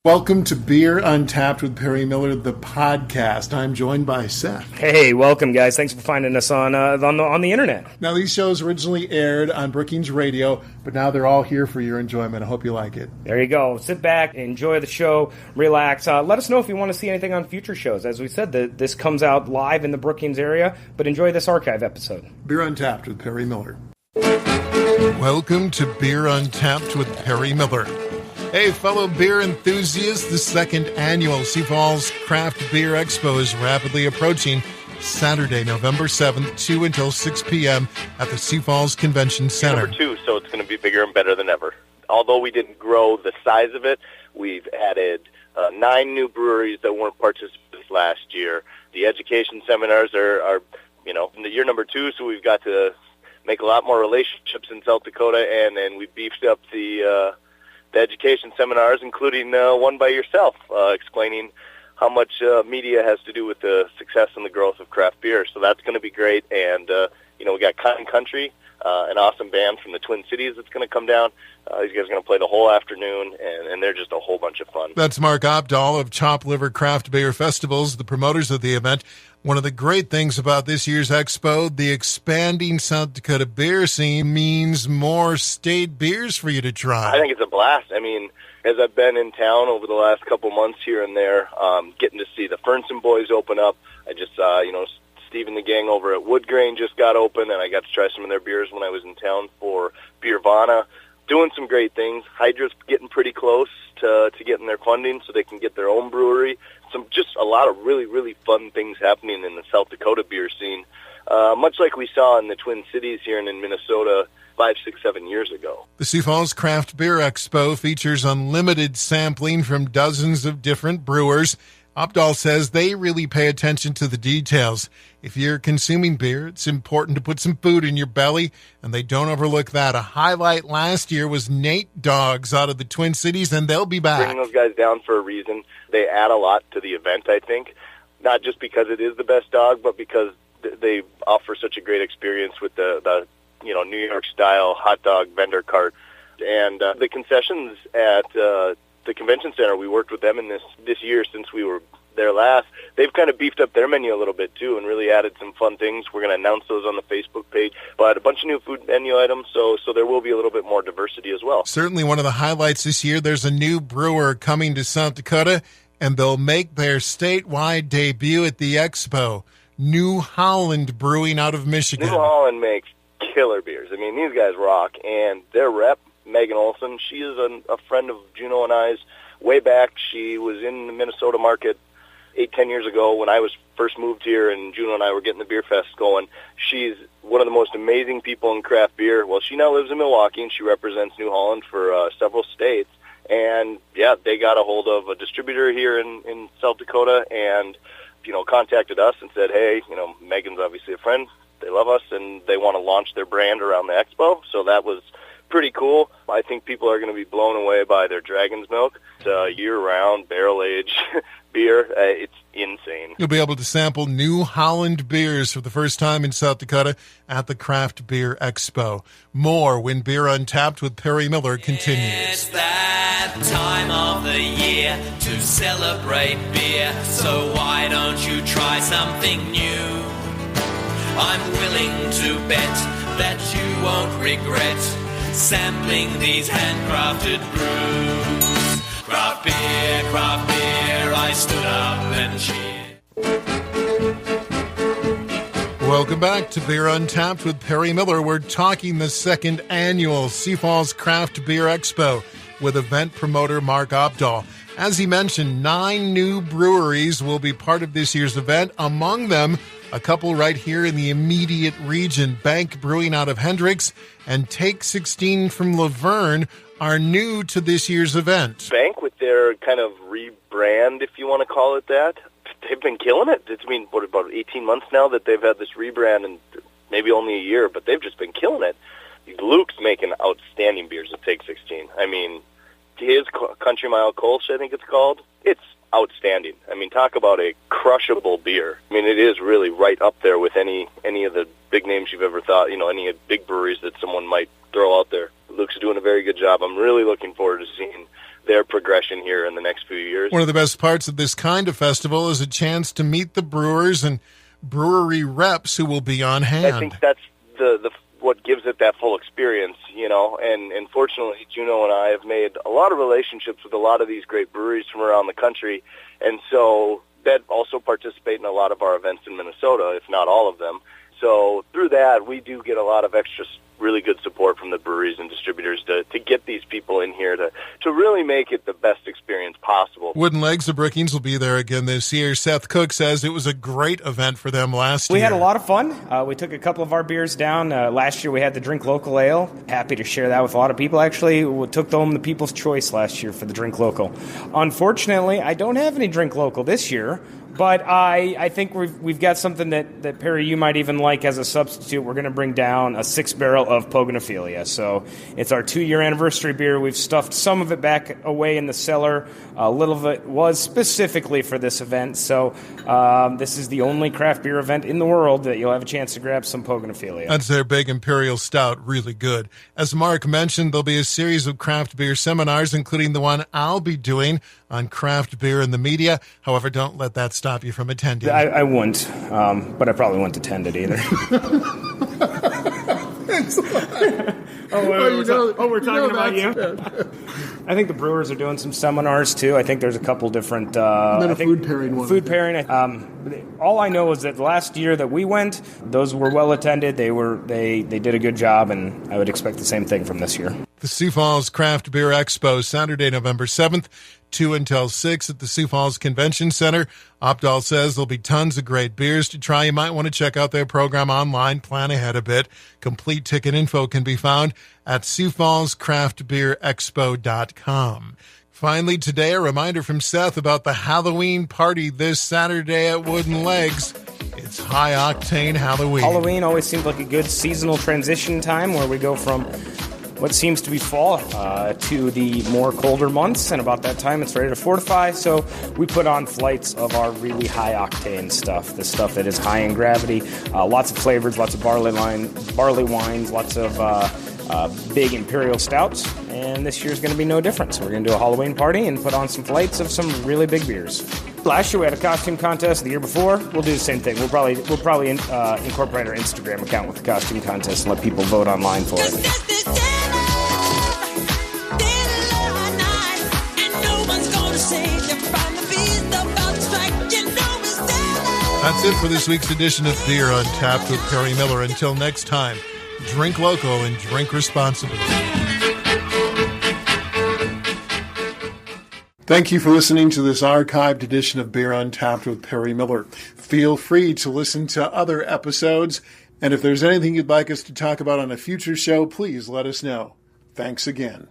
Welcome to Beer Untapped with Perry Miller, the podcast. I'm joined by Seth. Hey, welcome, guys. Thanks for finding us on the internet. Now, these shows originally aired on Brookings Radio, but now they're all here for your enjoyment. I hope you like it. There you go. Sit back, enjoy the show, relax. Let us know if you want to see anything on future shows. As we said, this comes out live in the Brookings area, but enjoy this archive episode. Beer Untapped with Perry Miller. Welcome to Beer Untapped with Perry Miller. Hey, fellow beer enthusiasts, the second annual Sioux Falls Craft Beer Expo is rapidly approaching. Saturday, November 7th, 2 until 6 p.m. at the Sioux Falls Convention Center. Number 2, so it's going to be bigger and better than ever. Although we didn't grow the size of it, we've added 9 new breweries that weren't participants last year. The education seminars are in the year number 2, so we've got to make a lot more relationships in South Dakota, and we beefed up the education seminars, including one by yourself, explaining how much media has to do with the success and the growth of craft beer. So that's going to be great. And, we got Cotton Country, an awesome band from the Twin Cities that's going to come down. These guys are going to play the whole afternoon, and they're just a whole bunch of fun. That's Mark Opdahl of Chop Liver Craft Beer Festivals, the promoters of the event. One of the great things about this year's Expo, the expanding South Dakota beer scene means more state beers for you to try. I think it's a blast. I mean, as I've been in town over the last couple months here and there, getting to see the Fernson boys open up. I just saw, Steve and the gang over at Woodgrain just got open, and I got to try some of their beers when I was in town for Beervana. Doing some great things. Hydra's getting pretty close to getting their funding so they can get their own brewery. Just a lot of really, really fun things happening in the South Dakota beer scene, much like we saw in the Twin Cities here and in Minnesota 5, 6, 7 years ago. The Sioux Falls Craft Beer Expo features unlimited sampling from dozens of different brewers. Opdahl says they really pay attention to the details. If you're consuming beer, it's important to put some food in your belly, and they don't overlook that. A highlight last year was Nate Dogs out of the Twin Cities, and they'll be back. Bringing those guys down for a reason. They add a lot to the event, I think, not just because it is the best dog, but because they offer such a great experience with the New York-style hot dog vendor cart. And the concessions at the convention center, we worked with them in this year since we were there last. They've kind of beefed up their menu a little bit too and really added some fun things. We're going to announce those on the Facebook page, but a bunch of new food menu items, so there will be a little bit more diversity as well. Certainly one of the highlights this year, there's a new brewer coming to South Dakota, and they'll make their statewide debut at the Expo. New Holland Brewing out of Michigan. New Holland makes killer beers. I mean, these guys rock, and their rep, Megan Olson, she is a friend of Juno and I's way back. She was in the Minnesota market 8-10 years ago when I was first moved here, and Juno and I were getting the beer fest going. She's one of the most amazing people in craft beer. Well, she now lives in Milwaukee, and she represents New Holland for several states. And, yeah, they got a hold of a distributor here in South Dakota and, contacted us and said, hey, Megan's obviously a friend. They love us, and they want to launch their brand around the Expo. So that was pretty cool. I think people are going to be blown away by their Dragon's Milk. It's a year-round, barrel-aged beer. It's insane. You'll be able to sample New Holland beers for the first time in South Dakota at the Craft Beer Expo. More when Beer Untapped with Perry Miller continues. It's that time of the year to celebrate beer, so why don't you try something new? I'm willing to bet that you won't regret sampling these handcrafted brews. Craft beer, I stood up and cheered. Welcome back to Beer Untapped with Perry Miller. We're talking the second annual Sioux Falls Craft Beer Expo with event promoter Mark Opdahl. As he mentioned, 9 new breweries will be part of this year's event. Among them, a couple right here in the immediate region. Bank Brewing out of Hendricks and Take 16 from Laverne are new to this year's event. Bank, with their kind of rebrand, if you want to call it that, they've been killing it. It's been, about 18 months now that they've had this rebrand, and maybe only a year, but they've just been killing it. Luke's making outstanding beers at Take 16. I mean, his Country Mile Kolsch, I think it's called, it's outstanding. I mean, talk about a crushable beer. I mean, it is really right up there with any of the big names you've ever thought, any big breweries that someone might throw out there. Luke's doing a very good job. I'm really looking forward to seeing their progression here in the next few years. One of the best parts of this kind of festival is a chance to meet the brewers and brewery reps who will be on hand. I think that's the what gives it that full experience, and fortunately Juno and I have made a lot of relationships with a lot of these great breweries from around the country, and so that also participate in a lot of our events in Minnesota, if not all of them. So through that, we do get a lot of extra really good support from the breweries and distributors to get these people in here to really make it the best experience possible. Wooden Legs of Brookings will be there again this year. Seth Cook says it was a great event for them last year. We had a lot of fun. We took a couple of our beers down. Last year we had the Drink Local Ale. Happy to share that with a lot of people. Actually, we took home the People's Choice last year for the Drink Local. Unfortunately, I don't have any Drink Local this year. But I think we've got something that Perry, you might even like as a substitute. We're going to bring down a 6-barrel of Pogonophilia. So it's our 2-year anniversary beer. We've stuffed some of it back away in the cellar. A little of it was specifically for this event. So this is the only craft beer event in the world that you'll have a chance to grab some Pogonophilia. That's their big Imperial Stout, really good. As Mark mentioned, there'll be a series of craft beer seminars, including the one I'll be doing on craft beer in the media. However, don't let that stop you from attending. I wouldn't, but I probably wouldn't attend it either. We're talking about you. I think the brewers are doing some seminars too. I think there's a couple different. Food pairing one. Food pairing. All I know is that last year that we went, those were well attended. They did a good job, and I would expect the same thing from this year. The Sioux Falls Craft Beer Expo, Saturday, November 7th, 2 until 6 at the Sioux Falls Convention Center. Opdahl says there'll be tons of great beers to try. You might want to check out their program online, plan ahead a bit. Complete ticket info can be found at SiouxFallsCraftBeerExpo.com. Finally, today, a reminder from Seth about the Halloween party this Saturday at Wooden Legs. It's high-octane Halloween. Halloween always seems like a good seasonal transition time where we go from what seems to be fall to the more colder months, and about that time it's ready to fortify. So we put on flights of our really high octane stuff, the stuff that is high in gravity, lots of flavors, lots of barley wines, lots of big imperial stouts, and this year's going to be no different. So we're going to do a Halloween party and put on some flights of some really big beers. Last year we had a costume contest. The year before, we'll do the same thing. We'll probably incorporate our Instagram account with the costume contest and let people vote online for it. That's it for this week's edition of Beer Untapped with Perry Miller. Until next time, drink local and drink responsibly. Thank you for listening to this archived edition of Beer Untapped with Perry Miller. Feel free to listen to other episodes, and if there's anything you'd like us to talk about on a future show, please let us know. Thanks again.